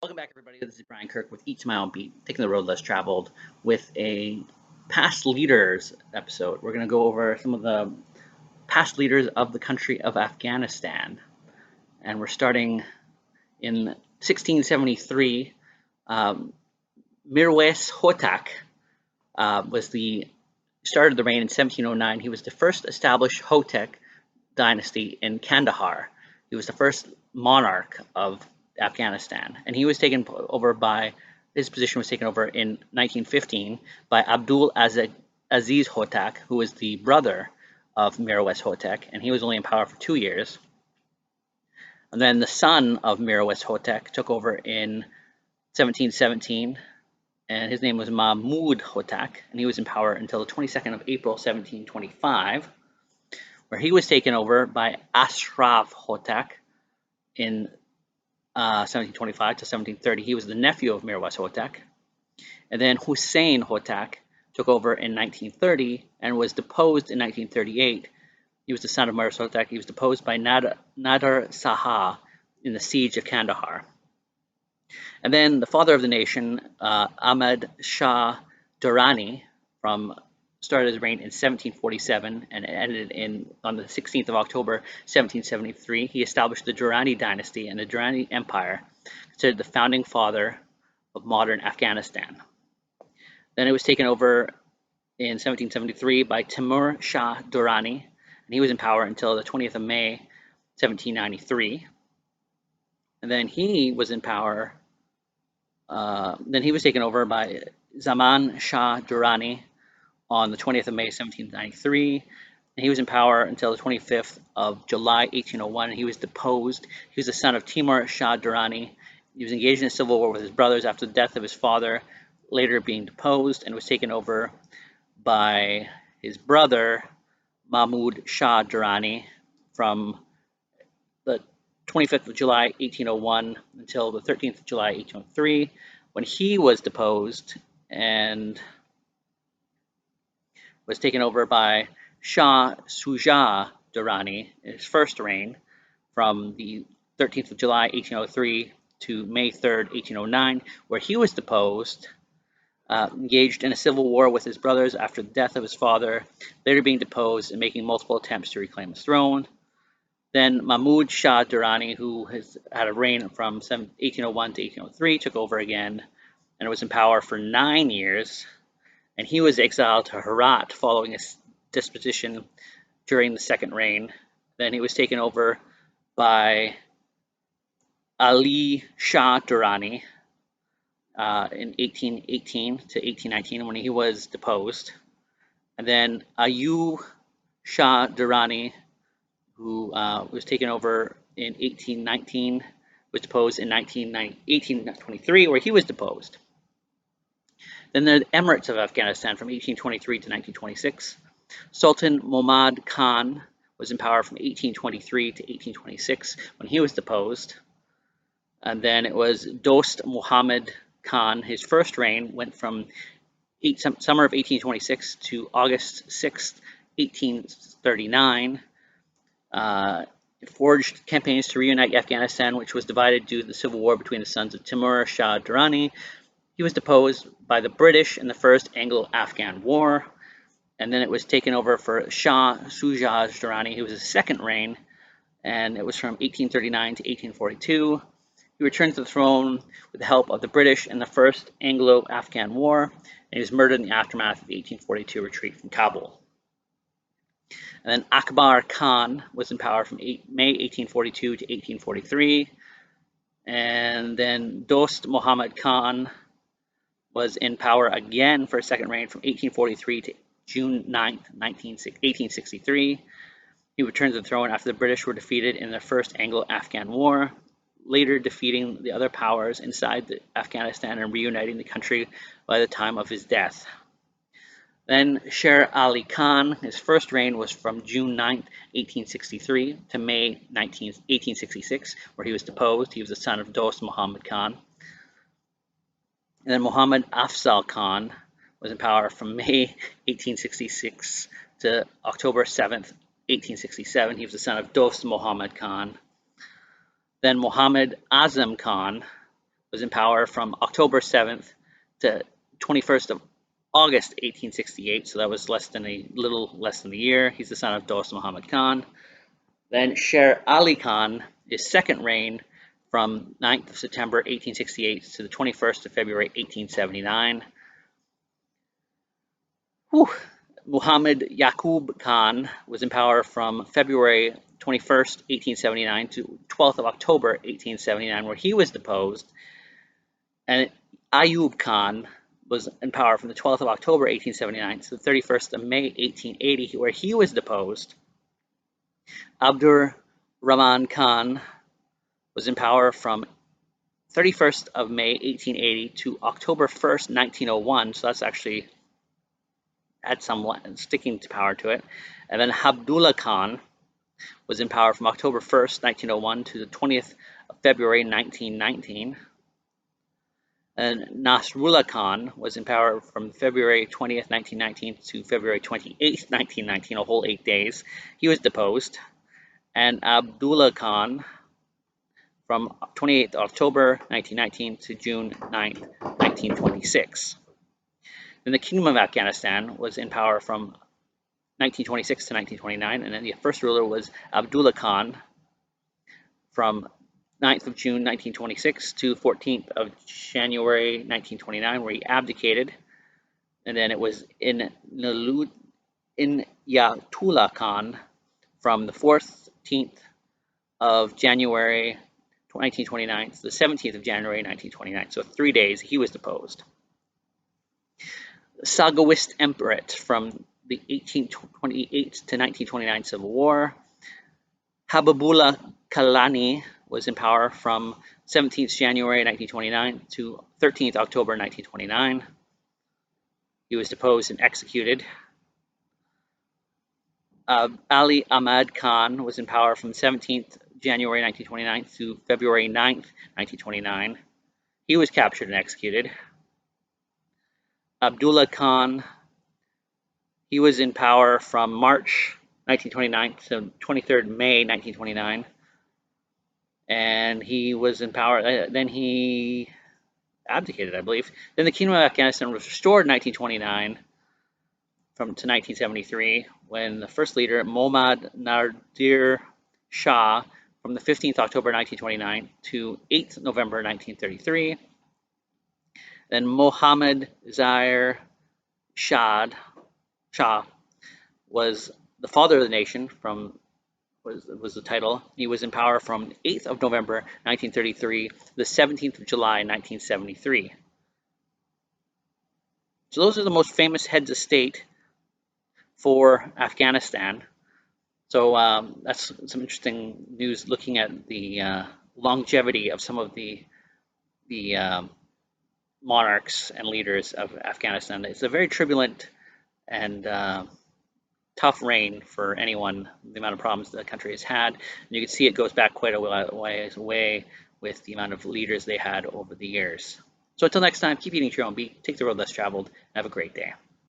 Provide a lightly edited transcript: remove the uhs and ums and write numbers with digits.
Welcome back, everybody. This is Brian Kirk with Each My Own Beat, taking the road less traveled with a past leaders episode. We're going to go over some of the past leaders of the country of Afghanistan. And we're starting in 1673. Mirwais Hotak started the reign in 1709. He was the first established Hotek dynasty in Kandahar. He was the first monarch of Afghanistan, and his position was taken over in 1915 by Abdul Aziz Hotak, who was the brother of Mirwais Hotak, and he was only in power for 2 years. And then the son of Mirwais Hotak took over in 1717, and his name was Mahmud Hotak, and he was in power until the 22nd of April 1725, where he was taken over by Ashraf Hotak in 1725 to 1730. He was the nephew of Mirwais Hotak. And then Hussein Hotak took over in 1930 and was deposed in 1938. He was the son of Mirwais Hotak. He was deposed by Nader Shah in the siege of Kandahar. And then the father of the nation, Ahmed Shah Durrani, started his reign in 1747 and ended on the 16th of October 1773. He established the Durrani dynasty and the Durrani Empire, considered the founding father of modern Afghanistan. Then it was taken over in 1773 by Timur Shah Durrani, and he was in power until the 20th of May 1793. And then he was in power. Then he was taken over by Zaman Shah Durrani on the 20th of May 1793, and he was in power until the 25th of July 1801, and he was deposed. He was the son of Timur Shah Durrani. He was engaged in a civil war with his brothers after the death of his father, later being deposed, and was taken over by his brother Mahmud Shah Durrani from the 25th of July 1801 until the 13th of July 1803, when he was deposed and was taken over by Shah Shuja Durrani in his first reign from the 13th of July 1803 to May 3rd, 1809, where he was deposed, engaged in a civil war with his brothers after the death of his father, later being deposed and making multiple attempts to reclaim his throne. Then Mahmud Shah Durrani, who has had a reign from 1801 to 1803, took over again and was in power for 9 years. And he was exiled to Herat following his disposition during the second reign. Then he was taken over by Ali Shah Durrani in 1818 to 1819 when he was deposed. And then Ayub Shah Durrani, who was taken over in 1819, was deposed in 1823, where he was deposed. Then the Emirates of Afghanistan from 1823 to 1926. Sultan Muhammad Khan was in power from 1823 to 1826 when he was deposed. And then it was Dost Muhammad Khan. His first reign went from summer of 1826 to August 6th, 1839. Forged campaigns to reunite Afghanistan, which was divided due to the civil war between the sons of Timur Shah Durrani. He was deposed by the British in the First Anglo-Afghan War, and then it was taken over for Shah Shuja Durrani, who was his second reign, and it was from 1839 to 1842. He returned to the throne with the help of the British in the First Anglo-Afghan War, and he was murdered in the aftermath of the 1842 retreat from Kabul. And then Akbar Khan was in power from May 1842 to 1843, and then Dost Muhammad Khan was in power again for a second reign from 1843 to June 9th, 1863. He returned to the throne after the British were defeated in the First Anglo-Afghan War, later defeating the other powers inside Afghanistan and reuniting the country by the time of his death. Then Sher Ali Khan, his first reign was from June 9th, 1863 to May 1866, where he was deposed. He was the son of Dost Muhammad Khan. And then Muhammad Afzal Khan was in power from May 1866 to October 7th, 1867. He was the son of Dost Muhammad Khan. Then Muhammad Azam Khan was in power from October 7th to 21st of August 1868, so that was little less than a year. He's the son of Dost Muhammad Khan. Then Sher Ali Khan, his second reign from 9th of September 1868 to the 21st of February 1879. Muhammad Yaqub Khan was in power from February 21st, 1879 to 12th of October 1879, where he was deposed. And Ayub Khan was in power from the 12th of October 1879 to the 31st of May 1880, where he was deposed. Abdur-Rahman Khan was in power from 31st of May 1880 to October 1st, 1901, so that's actually had some sticking to power to it. And then Abdullah Khan was in power from October 1st, 1901 to the 20th of February 1919. And Nasrullah Khan was in power from February 20th, 1919 to February 28th, 1919, a whole 8 days. He was deposed. And Abdullah Khan from 28th October 1919 to June 9th, 1926. Then the Kingdom of Afghanistan was in power from 1926 to 1929, and then the first ruler was Abdullah Khan from 9th of June 1926 to 14th of January 1929, where he abdicated. And then it was Inayatullah Khan from the 14th of January 1929 to the 17th of January 1929. So 3 days he was deposed. Sagawist Emperate from the 1828 to 1929 Civil War. Habibullah Kalani was in power from 17th January 1929 to 13th October 1929. He was deposed and executed. Ali Ahmed Khan was in power from 17th January 1929 to February 9th, 1929. He was captured and executed. Abdullah Khan, he was in power from March 1929 to 23rd May 1929. And he was in power, then he abdicated, I believe. Then the Kingdom of Afghanistan was restored in 1929 to 1973, when the first leader, Mohammed Zaire Shah, from the 15th October 1929 to 8th November 1933. Then Mohammed Zaire Shah was the father of the nation was the title. He was in power from 8th of November 1933 to the 17th of July 1973. So those are the most famous heads of state for Afghanistan. So that's some interesting news looking at the longevity of some of the monarchs and leaders of Afghanistan. It's a very turbulent and tough reign for anyone, the amount of problems the country has had. And you can see it goes back quite a ways away with the amount of leaders they had over the years. So until next time, keep eating your own beef, take the road less traveled, and have a great day.